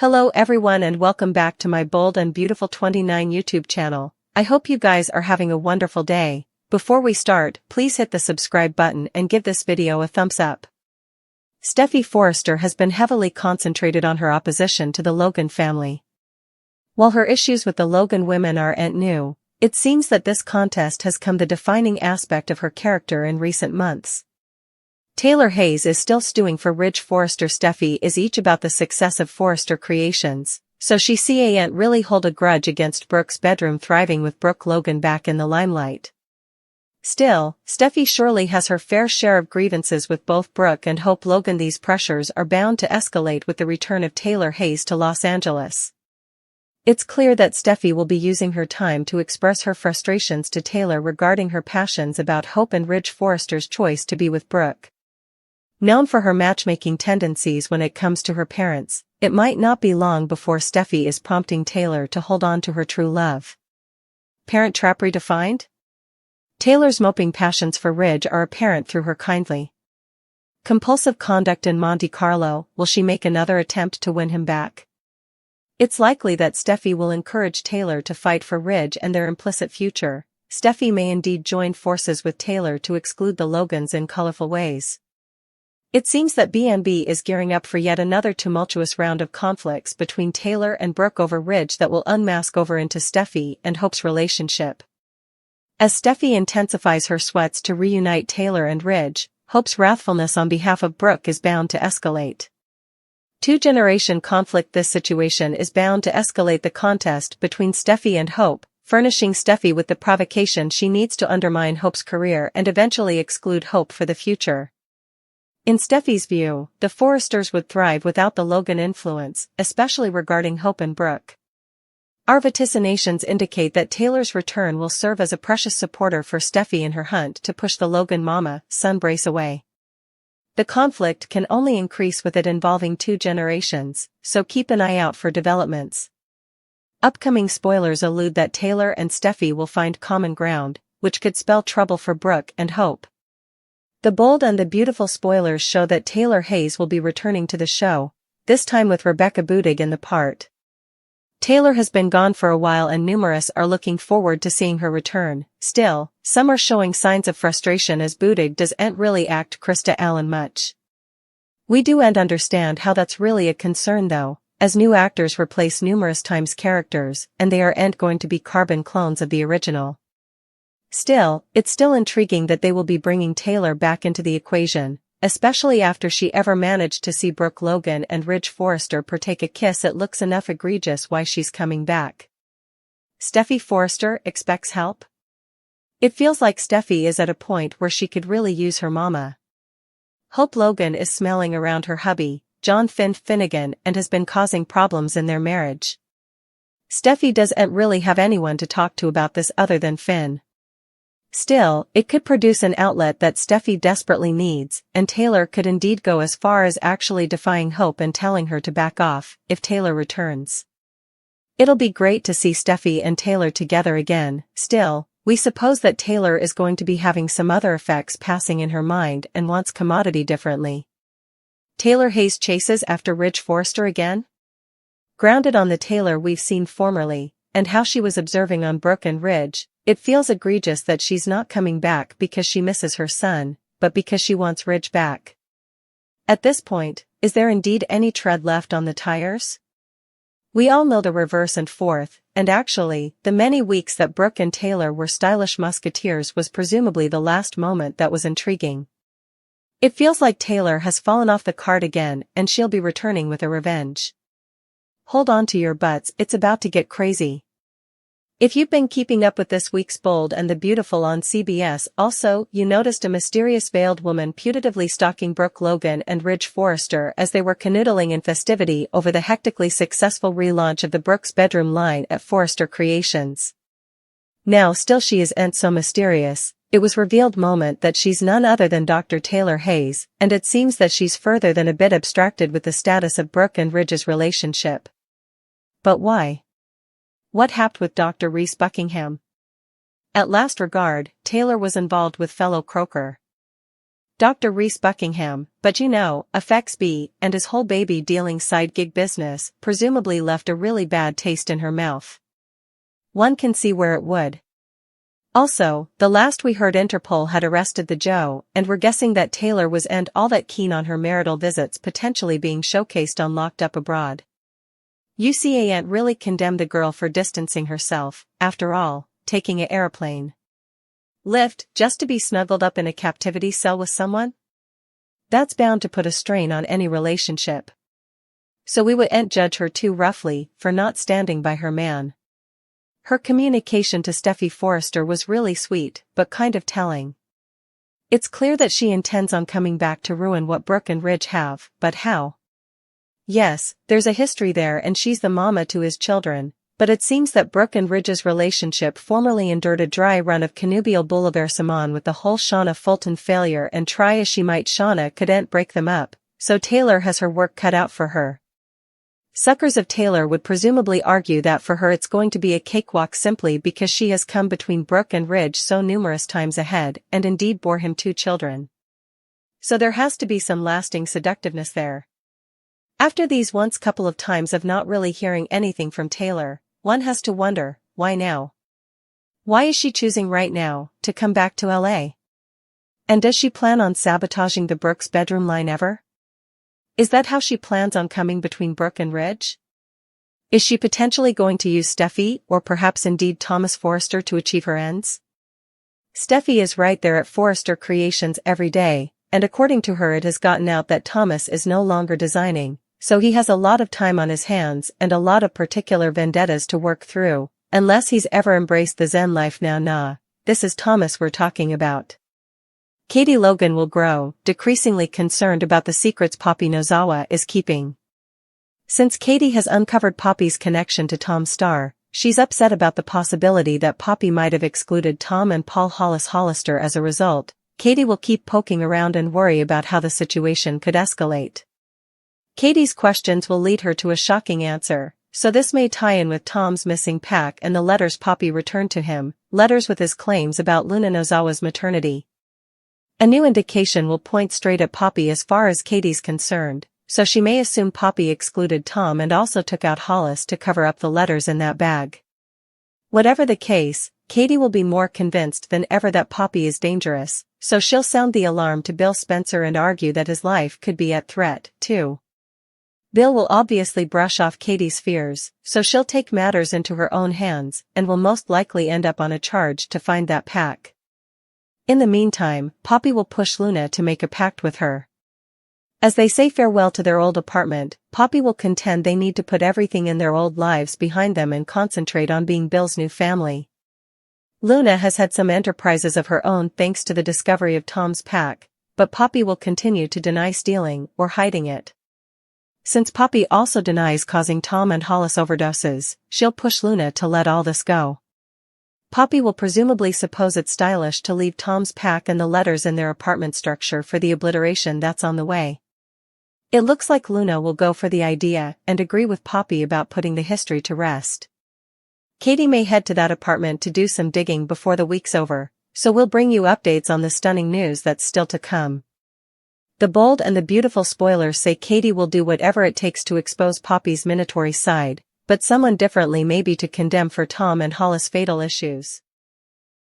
Hello everyone and welcome back to my Bold and Beautiful 29 YouTube channel. I hope you guys are having a wonderful day. Before we start, please hit the subscribe button and give this video a thumbs up. Steffy Forrester has been heavily concentrated on her opposition to the Logan family. While her issues with the Logan women aren't new, it seems that this contest has become the defining aspect of her character in recent months. Taylor Hayes is still stewing for Ridge Forrester. Steffy is each about the success of Forrester creations, so she can't really hold a grudge against Brooke's bedroom thriving with Brooke Logan back in the limelight. Still, Steffy surely has her fair share of grievances with both Brooke and Hope Logan. These pressures are bound to escalate with the return of Taylor Hayes to Los Angeles. It's clear that Steffy will be using her time to express her frustrations to Taylor regarding her passions about Hope and Ridge Forrester's choice to be with Brooke. Known for her matchmaking tendencies when it comes to her parents, it might not be long before Steffy is prompting Taylor to hold on to her true love. Parent trap redefined? Taylor's moping passions for Ridge are apparent through her kindly compulsive conduct in Monte Carlo. Will she make another attempt to win him back? It's likely that Steffy will encourage Taylor to fight for Ridge and their implicit future. Steffy may indeed join forces with Taylor to exclude the Logans in colorful ways. It seems that B&B is gearing up for yet another tumultuous round of conflicts between Taylor and Brooke over Ridge that will unmask over into Steffy and Hope's relationship. As Steffy intensifies her sweats to reunite Taylor and Ridge, Hope's wrathfulness on behalf of Brooke is bound to escalate. Two-generation conflict. This situation is bound to escalate the contest between Steffy and Hope, furnishing Steffy with the provocation she needs to undermine Hope's career and eventually exclude Hope for the future. In Steffy's view, the Forresters would thrive without the Logan influence, especially regarding Hope and Brooke. Our vaticinations indicate that Taylor's return will serve as a precious supporter for Steffy in her hunt to push the Logan mama-son brace away. The conflict can only increase with it involving two generations, so keep an eye out for developments. Upcoming spoilers allude that Taylor and Steffy will find common ground, which could spell trouble for Brooke and Hope. The Bold and the Beautiful spoilers show that Taylor Hayes will be returning to the show, this time with Rebecca Budig in the part. Taylor has been gone for a while and numerous are looking forward to seeing her return. Still, some are showing signs of frustration as Budig doesn't really act Krista Allen much. We do understand how that's really a concern though, as new actors replace numerous times characters and they aren't going to be carbon clones of the original. Still, it's still intriguing that they will be bringing Taylor back into the equation, especially after she ever managed to see Brooke Logan and Ridge Forrester partake a kiss. It looks enough egregious why she's coming back. Steffy Forrester expects help? It feels like Steffy is at a point where she could really use her mama. Hope Logan is smelling around her hubby, John Finnegan, and has been causing problems in their marriage. Steffy doesn't really have anyone to talk to about this other than Finn. Still, it could produce an outlet that Steffy desperately needs, and Taylor could indeed go as far as actually defying Hope and telling her to back off, if Taylor returns. It'll be great to see Steffy and Taylor together again. Still, we suppose that Taylor is going to be having some other effects passing in her mind and wants commodity differently. Taylor Hayes chases after Ridge Forrester again? Grounded on the Taylor we've seen formerly, and how she was observing on Brooke and Ridge, it feels egregious that she's not coming back because she misses her son, but because she wants Ridge back. At this point, is there indeed any tread left on the tires? We all know the reverse and forth, and actually, the many weeks that Brooke and Taylor were stylish musketeers was presumably the last moment that was intriguing. It feels like Taylor has fallen off the cart again and she'll be returning with a revenge. Hold on to your butts, it's about to get crazy. If you've been keeping up with this week's Bold and the Beautiful on CBS, also, you noticed a mysterious veiled woman putatively stalking Brooke Logan and Ridge Forrester as they were canoodling in festivity over the hectically successful relaunch of the Brooke's bedroom line at Forrester Creations. Now still she isn't so mysterious, it was revealed moment that she's none other than Dr. Taylor Hayes, and it seems that she's further than a bit abstracted with the status of Brooke and Ridge's relationship. But why? What happened with Dr. Reese Buckingham? At last regard, Taylor was involved with fellow croaker Dr. Reese Buckingham, but affects B and his whole baby dealing side gig business presumably left a really bad taste in her mouth. One can see where it would. Also, the last we heard Interpol had arrested the Joe, and we're guessing that Taylor was all that keen on her marital visits potentially being showcased on Locked Up Abroad. UCA ain't really condemned the girl for distancing herself, after all, taking a airplane lift just to be snuggled up in a captivity cell with someone? That's bound to put a strain on any relationship. So we wouldn't judge her too roughly for not standing by her man. Her communication to Steffy Forrester was really sweet, but kind of telling. It's clear that she intends on coming back to ruin what Brooke and Ridge have, but how? Yes, there's a history there and she's the mama to his children, but it seems that Brooke and Ridge's relationship formerly endured a dry run of connubial bouleversement with the whole Shauna Fulton failure, and try as she might Shauna couldn't break them up, so Taylor has her work cut out for her. Suckers of Taylor would presumably argue that for her it's going to be a cakewalk simply because she has come between Brooke and Ridge so numerous times ahead and indeed bore him 2 children. So there has to be some lasting seductiveness there. After these once couple of times of not really hearing anything from Taylor, one has to wonder, why now? Why is she choosing right now to come back to LA? And does she plan on sabotaging the Brooks bedroom line ever? Is that how she plans on coming between Brooke and Ridge? Is she potentially going to use Steffy or perhaps indeed Thomas Forrester to achieve her ends? Steffy is right there at Forrester Creations every day, and according to her it has gotten out that Thomas is no longer designing, so he has a lot of time on his hands and a lot of particular vendettas to work through, unless he's ever embraced the Zen life now. Nah, this is Thomas we're talking about. Katie Logan will grow, decreasingly concerned about the secrets Poppy Nozawa is keeping. Since Katie has uncovered Poppy's connection to Tom Starr, she's upset about the possibility that Poppy might have excluded Tom and Paul Hollister as a result. Katie will keep poking around and worry about how the situation could escalate. Katie's questions will lead her to a shocking answer, so this may tie in with Tom's missing pack and the letters Poppy returned to him, letters with his claims about Luna Nozawa's maternity. A new indication will point straight at Poppy as far as Katie's concerned, so she may assume Poppy excluded Tom and also took out Hollis to cover up the letters in that bag. Whatever the case, Katie will be more convinced than ever that Poppy is dangerous, so she'll sound the alarm to Bill Spencer and argue that his life could be at threat, too. Bill will obviously brush off Katie's fears, so she'll take matters into her own hands and will most likely end up on a charge to find that pack. In the meantime, Poppy will push Luna to make a pact with her. As they say farewell to their old apartment, Poppy will contend they need to put everything in their old lives behind them and concentrate on being Bill's new family. Luna has had some enterprises of her own thanks to the discovery of Tom's pack, but Poppy will continue to deny stealing or hiding it. Since Poppy also denies causing Tom and Hollis overdoses, she'll push Luna to let all this go. Poppy will presumably suppose it's stylish to leave Tom's pack and the letters in their apartment structure for the obliteration that's on the way. It looks like Luna will go for the idea and agree with Poppy about putting the history to rest. Katie may head to that apartment to do some digging before the week's over, so we'll bring you updates on the stunning news that's still to come. The Bold and the Beautiful spoilers say Katie will do whatever it takes to expose Poppy's minatory side, but someone differently may be to condemn for Tom and Hollis' fatal issues.